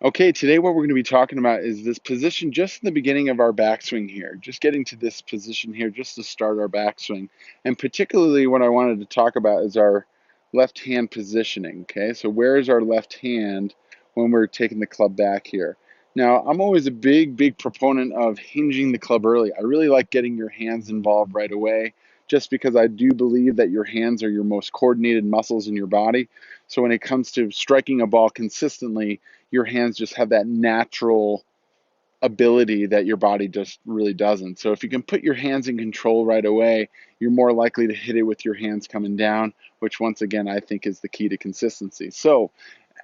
Okay, today what we're going to be talking about is this position just in the beginning of our backswing here. Just getting to this position here just to start our backswing. And particularly what I wanted to talk about is our left hand positioning. Okay, so where is our left hand when we're taking the club back here? Now, I'm always a big proponent of hinging the club early. I really like getting your hands involved right away just because I do believe that your hands are your most coordinated muscles in your body. So when it comes to striking a ball consistently, your hands just have that natural ability that your body just really doesn't. So if you can put your hands in control right away, you're more likely to hit it with your hands coming down, which once again I think is the key to consistency. So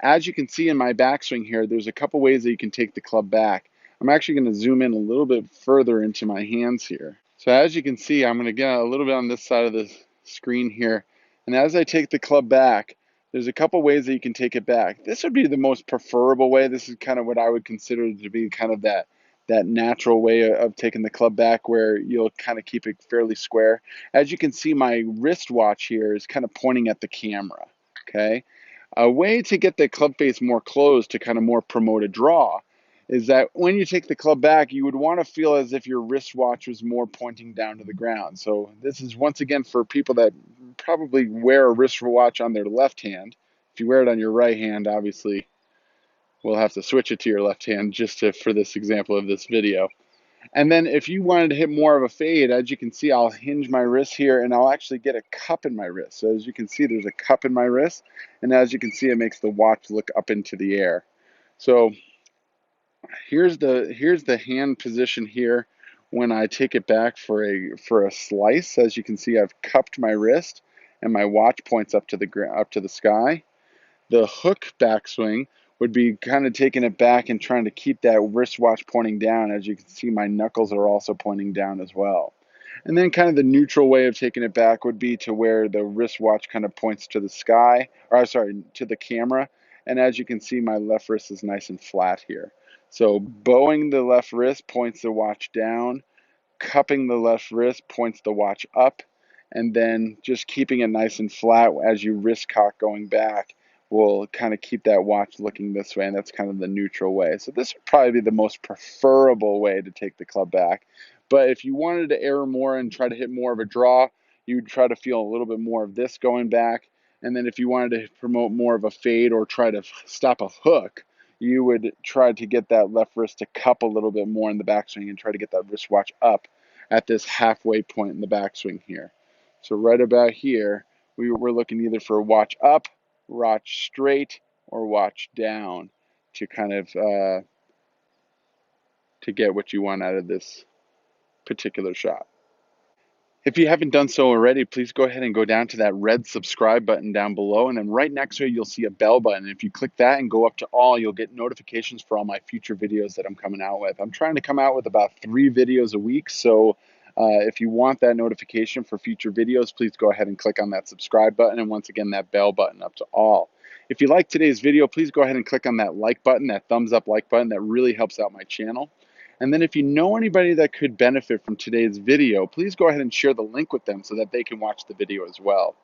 as you can see in my backswing here, there's a couple ways that you can take the club back. I'm actually going to zoom in a little bit further into my hands here. So as you can see, I'm going to get a little bit on this side of the screen here. And as I take the club back, there's a couple ways that you can take it back. This would be the most preferable way. This is kind of what I would consider to be kind of that natural way of taking the club back where you'll kind of keep it fairly square. As you can see, my wristwatch here is kind of pointing at the camera, okay? A way to get the club face more closed to kind of more promote a draw is that when you take the club back, you would want to feel as if your wristwatch was more pointing down to the ground. So this is once again for people that probably wear a wristwatch on their left hand. If you wear it on your right hand, obviously we'll have to switch it to your left hand just for this example of this video. And then if you wanted to hit more of a fade, as you can see, I'll hinge my wrist here and I'll actually get a cup in my wrist. So as you can see, there's a cup in my wrist. And as you can see, it makes the watch look up into the air. So here's the hand position here when I take it back for a slice. As you can see, I've cupped my wrist and my watch points up to the sky. The hook backswing would be kind of taking it back and trying to keep that wristwatch pointing down. As you can see, my knuckles are also pointing down as well. And then kind of the neutral way of taking it back would be to where the wristwatch kind of points to the sky, or sorry, to the camera. And as you can see, my left wrist is nice and flat here. So bowing the left wrist points the watch down, cupping the left wrist points the watch up, and then just keeping it nice and flat as you wrist cock going back will kind of keep that watch looking this way, and that's kind of the neutral way. So this would probably be the most preferable way to take the club back. But if you wanted to err more and try to hit more of a draw, you would try to feel a little bit more of this going back. And then if you wanted to promote more of a fade or try to stop a hook, you would try to get that left wrist to cup a little bit more in the backswing and try to get that wristwatch up at this halfway point in the backswing here. So right about here, we're looking either for watch up, watch straight, or watch down to kind of to get what you want out of this particular shot. If you haven't done so already, please go ahead and go down to that red subscribe button down below, and then right next to it you'll see a bell button. If you click that and go up to all, you'll get notifications for all my future videos that I'm coming out with. I'm trying to come out with about 3 videos a week, so if you want that notification for future videos, please go ahead and click on that subscribe button, and once again that bell button up to all. If you like today's video, please go ahead and click on that like button, that thumbs up like button. That really helps out my channel. And then if you know anybody that could benefit from today's video, please go ahead and share the link with them so that they can watch the video as well.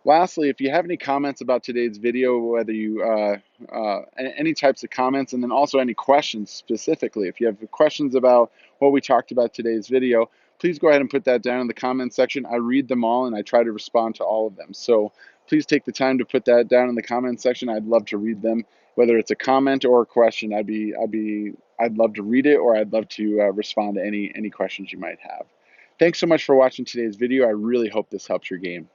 Lastly, if you have any comments about today's video, whether you, any types of comments, and then also any questions specifically, if you have questions about what we talked about today's video, please go ahead and put that down in the comments section. I read them all and I try to respond to all of them. So please take the time to put that down in the comments section. I'd love to read them, whether it's a comment or a question. I'd love to read it, or I'd love to respond to any questions you might have. Thanks so much for watching today's video. I really hope this helps your game.